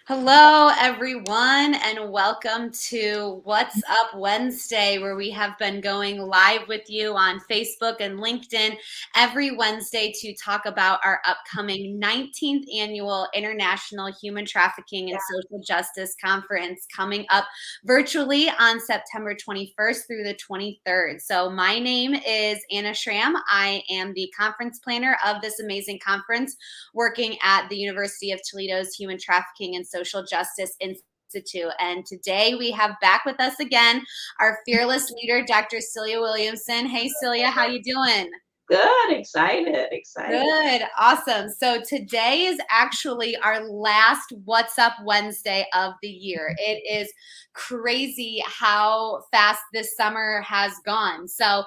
Hello, everyone, and welcome to What's Up Wednesday, where we have been going live with you on Facebook and LinkedIn every Wednesday to talk about our upcoming 19th annual International Human Trafficking and Social Justice Conference coming up virtually on September 21st through the 23rd. So, my name is Anna Schramm. I am the conference planner of this amazing conference, working at the University of Toledo's Human Trafficking and Social Justice Institute. And today we have back with us again our fearless leader, Dr. Celia Williamson. Hey, Celia, how you doing? Good, excited. Good, awesome. So today is actually our last What's Up Wednesday of the year. It is crazy how fast this summer has gone. So,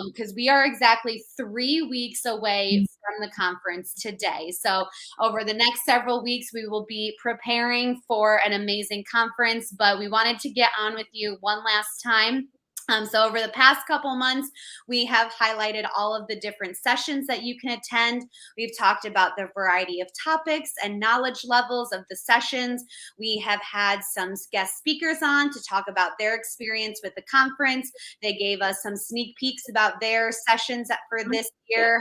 because we are exactly 3 weeks away from the conference today. So, over the next several weeks, we will be preparing for an amazing conference, but we wanted to get on with you one last time. So over the past couple months, we have highlighted all of the different sessions that you can attend. We've talked about the variety of topics and knowledge levels of the sessions. We have had some guest speakers on to talk about their experience with the conference. They gave us some sneak peeks about their sessions for this year.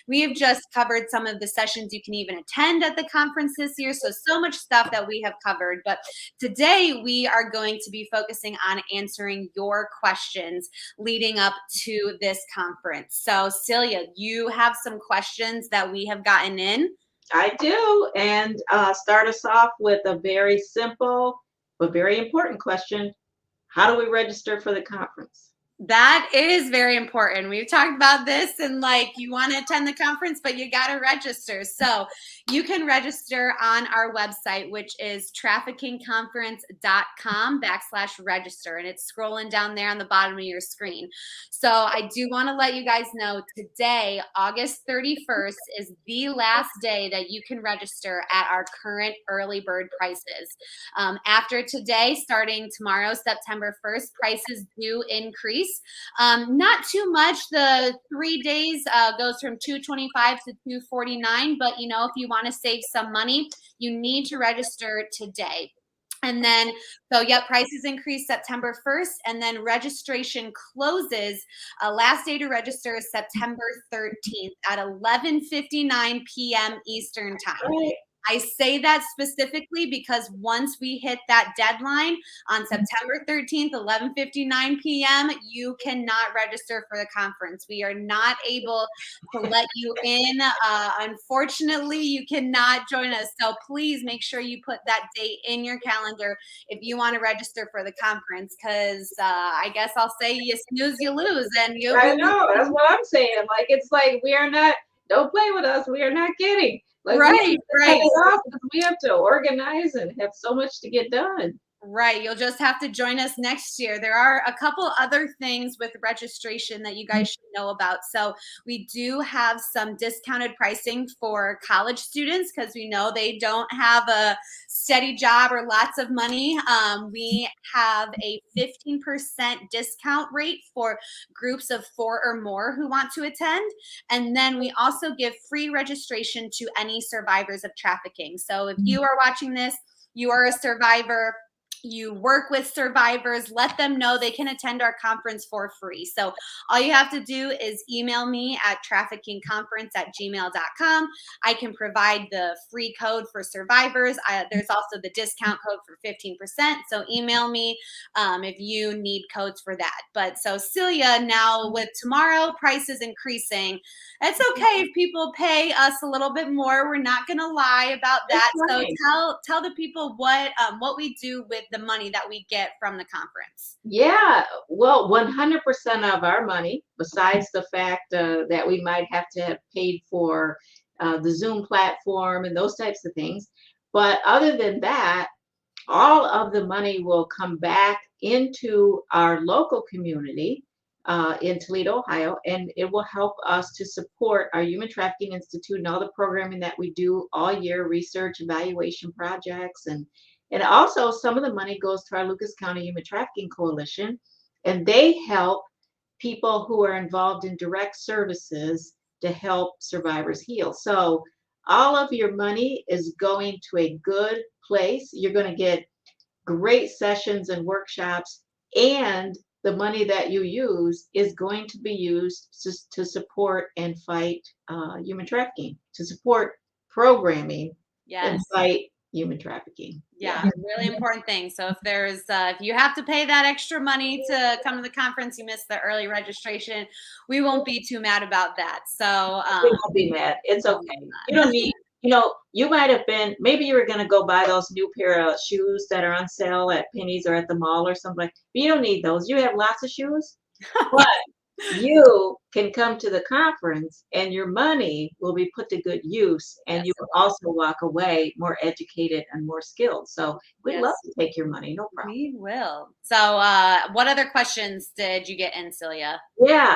We have just covered some of the sessions you can even attend at the conference this year. So much stuff that we have covered. But today we are going to be focusing on answering your questions leading up to this conference. So, Celia, you have some questions that we have gotten in. I do. And start us off with a very simple but very important question. How do we register for the conference? That is very important. We've talked about this and you want to attend the conference, but you got to register. So you can register on our website, which is traffickingconference.com/register. And it's scrolling down there on the bottom of your screen. So I do want to let you guys know today, August 31st, is the last day that you can register at our current early bird prices. After today, starting tomorrow, September 1st, prices do increase. Not too much. The 3 days goes from 225 to 249. But if you want to save some money, you need to register today. And then, prices increase September 1st, and then registration closes. Last day to register is September 13th at 11:59 p.m. Eastern Time. Right. I say that specifically because once we hit that deadline on September 13th, 11:59 p.m., you cannot register for the conference. We are not able to let you in. Unfortunately, you cannot join us. So please make sure you put that date in your calendar if you want to register for the conference, because I guess I'll say you snooze, you lose, and you'll I be know. That's losing. what I'm saying. It's like we are not, don't play with us. We are not kidding. We have Right, to cut right. it off because we have to organize and have so much to get done. Right. You'll just have to join us next year. There are a couple other things with registration that you guys should know about. So we do have some discounted pricing for college students because we know they don't have a steady job or lots of money. We have a 15% discount rate for groups of 4 or more who want to attend. And then we also give free registration to any survivors of trafficking. So if you are watching this, you are a survivor, you work with survivors, let them know they can attend our conference for free. So all you have to do is email me at traffickingconference@gmail.com. I can provide the free code for survivors. There's also the discount code for 15%. So email me if you need codes for that. But so Celia, now with tomorrow prices increasing, it's okay if people pay us a little bit more. We're not going to lie about That's that. So right. tell the people what we do with the money that we get from the conference. Yeah, well, 100% of our money, besides the fact that we might have to have paid for the Zoom platform and those types of things. But other than that, all of the money will come back into our local community in Toledo, Ohio, and it will help us to support our Human Trafficking Institute and all the programming that we do all year, research, evaluation projects, and also some of the money goes to our Lucas County Human Trafficking Coalition, and they help people who are involved in direct services to help survivors heal. So all of your money is going to a good place. You're going to get great sessions and workshops, and the money that you use is going to be used to support and fight human trafficking, to support programming and Yes. fight human trafficking. Yeah, really important thing. So if you have to pay that extra money to come to the conference, you missed the early registration, we won't be too mad about that. So We won't be mad. It's no, okay. You we're don't not. need, you might have been, maybe you were gonna go buy those new pair of shoes that are on sale at Penny's or at the mall or something. But you don't need those. You have lots of shoes. But you can come to the conference and your money will be put to good use, and Yes, you it will will. also walk away more educated and more skilled. So we'd love Yes, to take your money, no problem. we will. So what other questions did you get in, Celia? Yeah,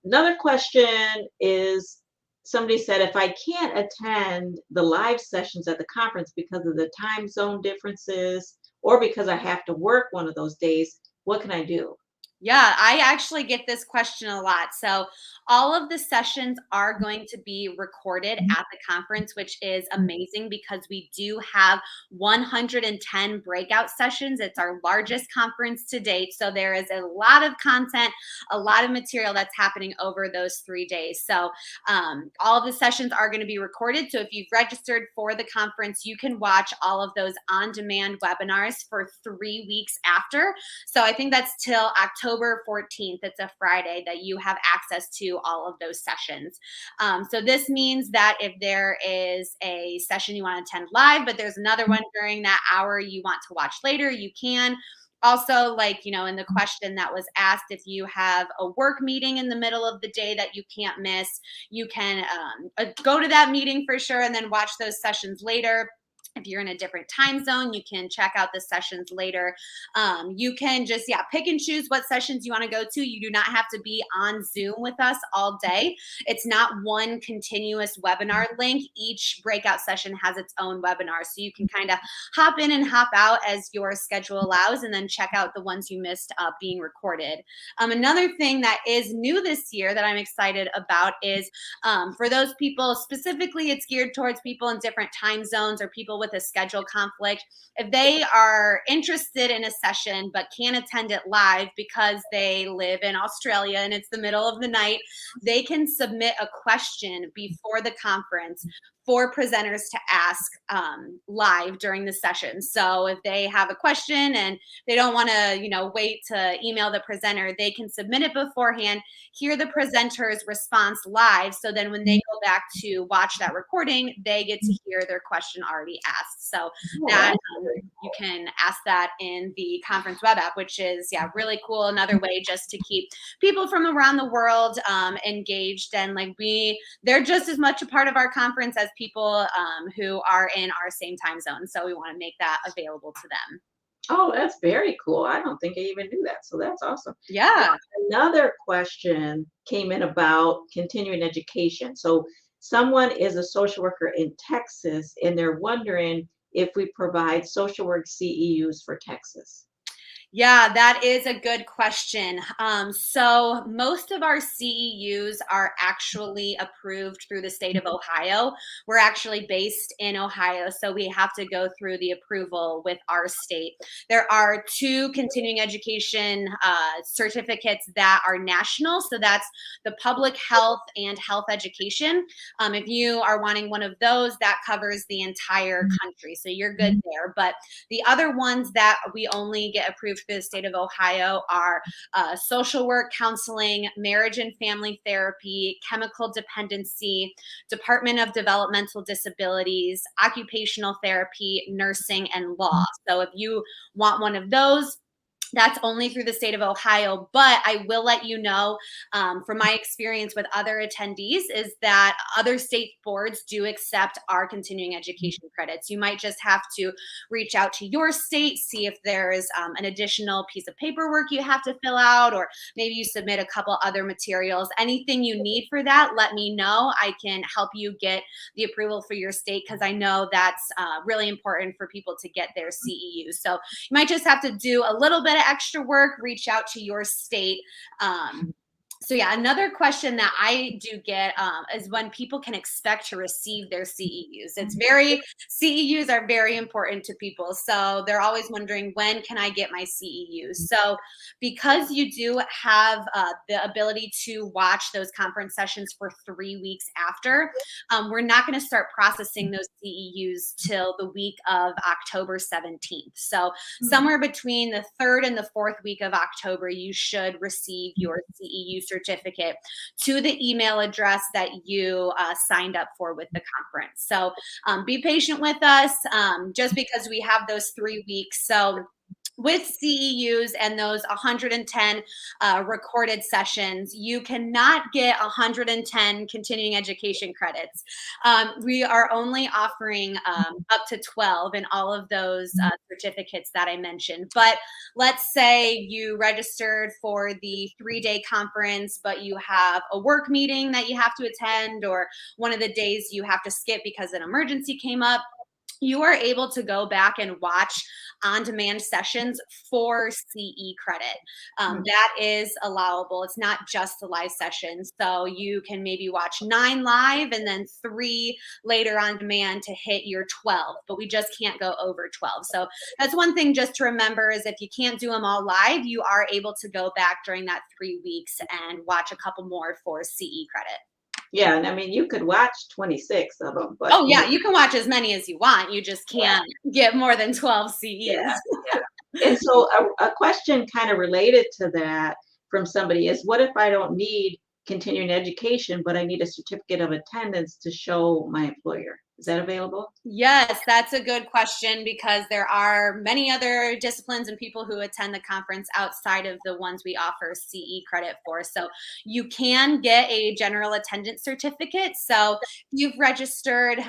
another question is somebody said if I can't attend the live sessions at the conference because of the time zone differences or because I have to work one of those days, what can I do? Yeah, I actually get this question a lot. So, all of the sessions are going to be recorded at the conference, which is amazing because we do have 110 breakout sessions. It's our largest conference to date. So, there is a lot of content, a lot of material that's happening over those 3 days. So, all of the sessions are going to be recorded. So, if you've registered for the conference, you can watch all of those on demand webinars for 3 weeks after. So I think that's till October 14th. It's a Friday that you have access to all of those sessions. So this means that if there is a session you want to attend live, but there's another one during that hour you want to watch later, you can. Also, like, in the question that was asked, if you have a work meeting in the middle of the day that you can't miss, you can go to that meeting for sure and then watch those sessions later. If you're in a different time zone, you can check out the sessions later. You can just, pick and choose what sessions you want to go to. You do not have to be on Zoom with us all day. It's not one continuous webinar link. Each breakout session has its own webinar. So you can kind of hop in and hop out as your schedule allows, and then check out the ones you missed being recorded. Another thing that is new this year that I'm excited about is for those people, specifically, it's geared towards people in different time zones or people with a schedule conflict. If they are interested in a session but can't attend it live because they live in Australia and it's the middle of the night, they can submit a question before the conference for presenters to ask live during the session. So if they have a question and they don't want to, wait to email the presenter, they can submit it beforehand, hear the presenter's response live. So then when they go back to watch that recording, they get to hear their question already asked. So Oh, that that's you can ask that in the conference web app, which is, really cool. Another way just to keep people from around the world engaged, and they're just as much a part of our conference as people who are in our same time zone. So we want to make that available to them. Oh, that's very cool. I don't think I even knew that. So that's awesome. Yeah. Another question came in about continuing education. So someone is a social worker in Texas and they're wondering if we provide social work CEUs for Texas. Yeah, that is a good question. So most of our CEUs are actually approved through the state of Ohio. We're actually based in Ohio, so we have to go through the approval with our state. There are two continuing education certificates that are national. So that's the public health and health education. If you are wanting one of those, that covers the entire country. So you're good there. But the other ones that we only get approved for the state of Ohio are social work, counseling, marriage and family therapy, chemical dependency, Department of Developmental Disabilities, occupational therapy, nursing, and law. So if you want one of those, that's only through the state of Ohio. But I will let you know from my experience with other attendees is that other state boards do accept our continuing education credits. You might just have to reach out to your state, see if there's an additional piece of paperwork you have to fill out, or maybe you submit a couple other materials. Anything you need for that, let me know. I can help you get the approval for your state because I know that's really important for people to get their CEU. So you might just have to do a little bit of extra work, reach out to your state. So yeah, another question that I do get is when people can expect to receive their CEUs. CEUs are very important to people. So they're always wondering, when can I get my CEUs? So because you do have the ability to watch those conference sessions for 3 weeks after, we're not going to start processing those CEUs till the week of October 17th. So somewhere between the third and the fourth week of October, you should receive your CEU certificate to the email address that you signed up for with the conference. So be patient with us just because we have those 3 weeks. So with CEUs and those 110 recorded sessions, you cannot get 110 continuing education credits. We are only offering up to 12 in all of those certificates that I mentioned. But let's say you registered for the 3-day conference, but you have a work meeting that you have to attend, or one of the days you have to skip because an emergency came up. You are able to go back and watch on-demand sessions for CE credit. That is allowable. It's not just the live sessions. So you can maybe watch 9 live and then 3 later on demand to hit your 12, but we just can't go over 12. So that's one thing just to remember, is if you can't do them all live, you are able to go back during that 3 weeks and watch a couple more for CE credit. Yeah, and I mean, you could watch 26 of them, but Oh yeah, you can watch as many as you want. You just can't get more than 12 yeah, CEs. yeah. And so a question kind of related to that from somebody is, what if I don't need continuing education, but I need a certificate of attendance to show my employer? Is that available? Yes, that's a good question, because there are many other disciplines and people who attend the conference outside of the ones we offer CE credit for. So you can get a general attendance certificate. So you've registered,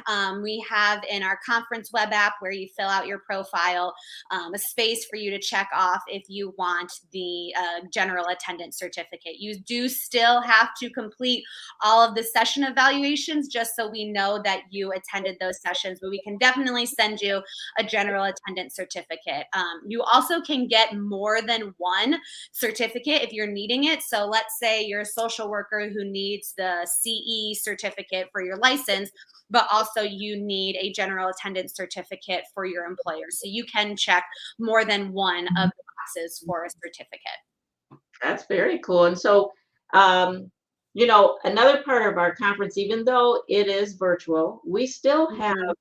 we have in our conference web app, where you fill out your profile, a space for you to check off if you want the general attendance certificate. You do still have to complete all of the session evaluations just so we know that you attended those sessions, but we can definitely send you a general attendance certificate. You also can get more than one certificate if you're needing it. So let's say you're a social worker who needs the CE certificate for your license, but also you need a general attendance certificate for your employer. So you can check more than one of the boxes for a certificate. That's very cool. And so, um, another part of our conference, even though it is virtual, we still have Mhm.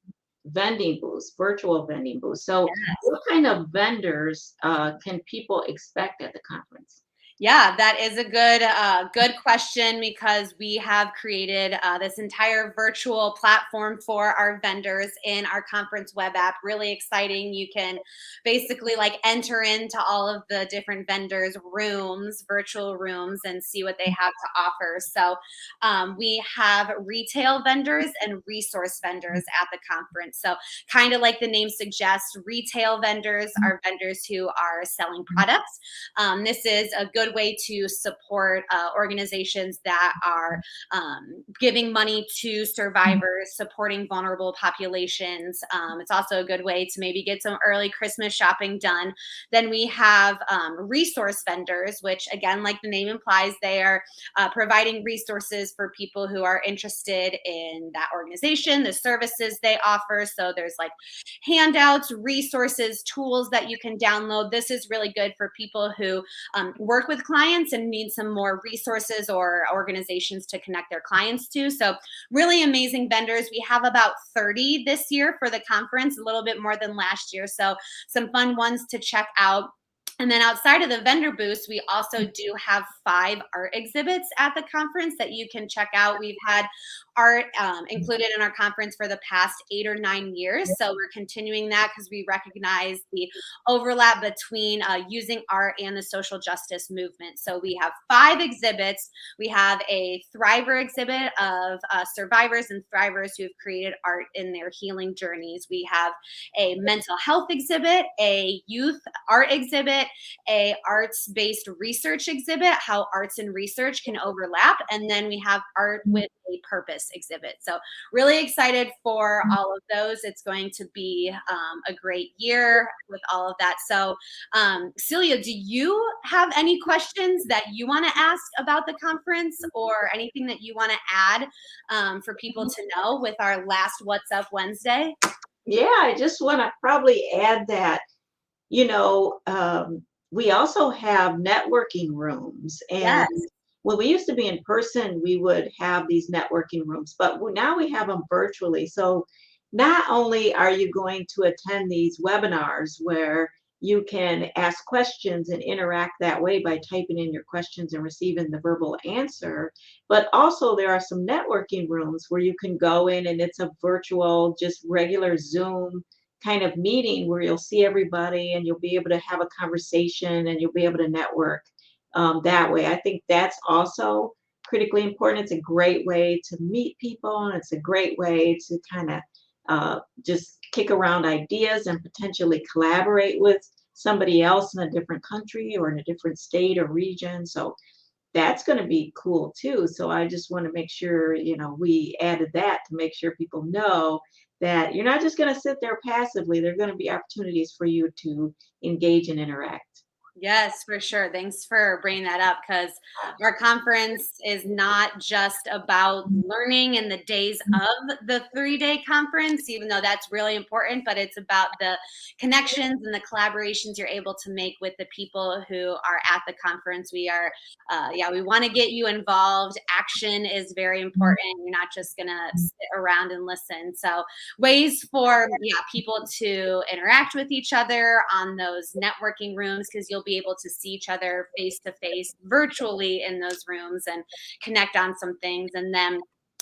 vending booths, virtual vending booths. So, Yes. what kind of vendors can people expect at the conference? Yeah, that is a good question, because we have created this entire virtual platform for our vendors in our conference web app. Really exciting. You can basically like enter into all of the different vendors' rooms, virtual rooms, and see what they have to offer. So we have retail vendors and resource vendors at the conference. So kind of like the name suggests, retail vendors are vendors who are selling products. This is a good way to support organizations that are giving money to survivors, supporting vulnerable populations. It's also a good way to maybe get some early Christmas shopping done. Then we have resource vendors, which, again, like the name implies, they are providing resources for people who are interested in that organization, the services they offer. So there's like handouts, resources, tools that you can download. This is really good for people who work with clients and need some more resources or organizations to connect their clients to. So really amazing vendors. We have about 30 this year for the conference, a little bit more than last year. So some fun ones to check out. And then outside of the vendor booths, we also do have 5 art exhibits at the conference that you can check out. We've had art included in our conference for the past 8 or 9 years. So we're continuing that because we recognize the overlap between using art and the social justice movement. So we have 5 exhibits. We have a Thriver exhibit of survivors and thrivers who have created art in their healing journeys. We have a mental health exhibit, a youth art exhibit, a arts-based research exhibit, how arts and research can overlap, and then we have art with a purpose this exhibit. So really excited for all of those. It's going to be a great year with all of that. So Celia, do you have any questions that you want to ask about the conference or anything that you want to add for people to know with our last What's Up Wednesday? Yeah, I just want to probably add that, you know, we also have networking rooms. And Yes. when we used to be in person, we would have these networking rooms, but now we have them virtually. So not only are you going to attend these webinars where you can ask questions and interact that way by typing in your questions and receiving the verbal answer, but also there are some networking rooms where you can go in and it's a virtual, just regular Zoom kind of meeting where you'll see everybody and you'll be able to have a conversation and you'll be able to network that way. I think that's also critically important. It's a great way to meet people, and it's a great way to kind of just kick around ideas and potentially collaborate with somebody else in a different country or in a different state or region. So that's going to be cool too. So I just want to make sure, we added that to make sure people know that you're not just going to sit there passively. There are going to be opportunities for you to engage and interact. Yes, for sure. Thanks for bringing that up because our conference is not just about learning in the days of the 3-day conference, even though that's really important, but it's about the connections and the collaborations you're able to make with the people who are at the conference. We want to get you involved. Action is very important. You're not just going to sit around and listen. So ways for people to interact with each other on those networking rooms, because you'll be able to see each other face to face virtually in those rooms and connect on some things. And then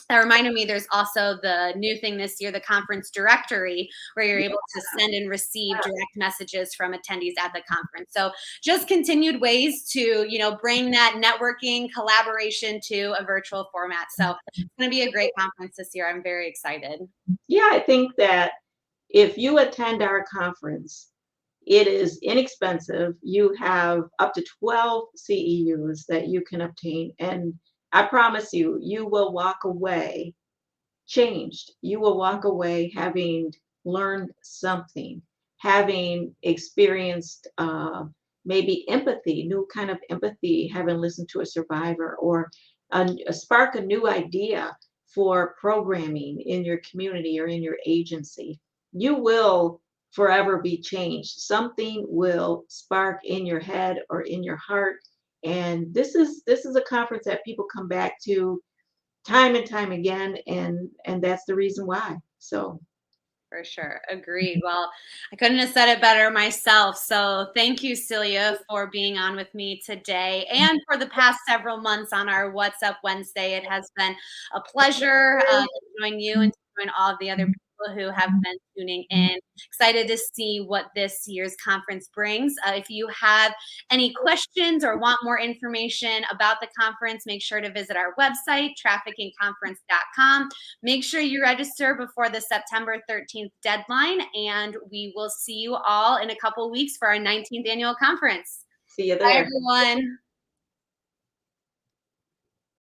that reminded me, there's also the new thing this year, the conference directory, where you're able to send and receive direct messages from attendees at the conference. So just continued ways to, bring that networking collaboration to a virtual format. So it's going to be a great conference this year. I'm very excited. Yeah, I think that if you attend our conference, it is inexpensive. You have up to 12 CEUs that you can obtain. And I promise you, you will walk away changed. You will walk away having learned something, having experienced maybe empathy, new kind of empathy, having listened to a survivor, or spark a new idea for programming in your community or in your agency. You will forever be changed. Something will spark in your head or in your heart. And this is a conference that people come back to time and time again, and that's the reason why. So For sure. Agreed. Well, I couldn't have said it better myself. So thank you, Celia, for being on with me today and for the past several months on our What's Up Wednesday. It has been a pleasure to join you and to join all of the other people who have been tuning in. Excited to see what this year's conference brings. If you have any questions or want more information about the conference, make sure to visit our website, traffickingconference.com. Make sure you register before the September 13th deadline, and we will see you all in a couple weeks for our 19th annual conference. see you Bye, there. everyone.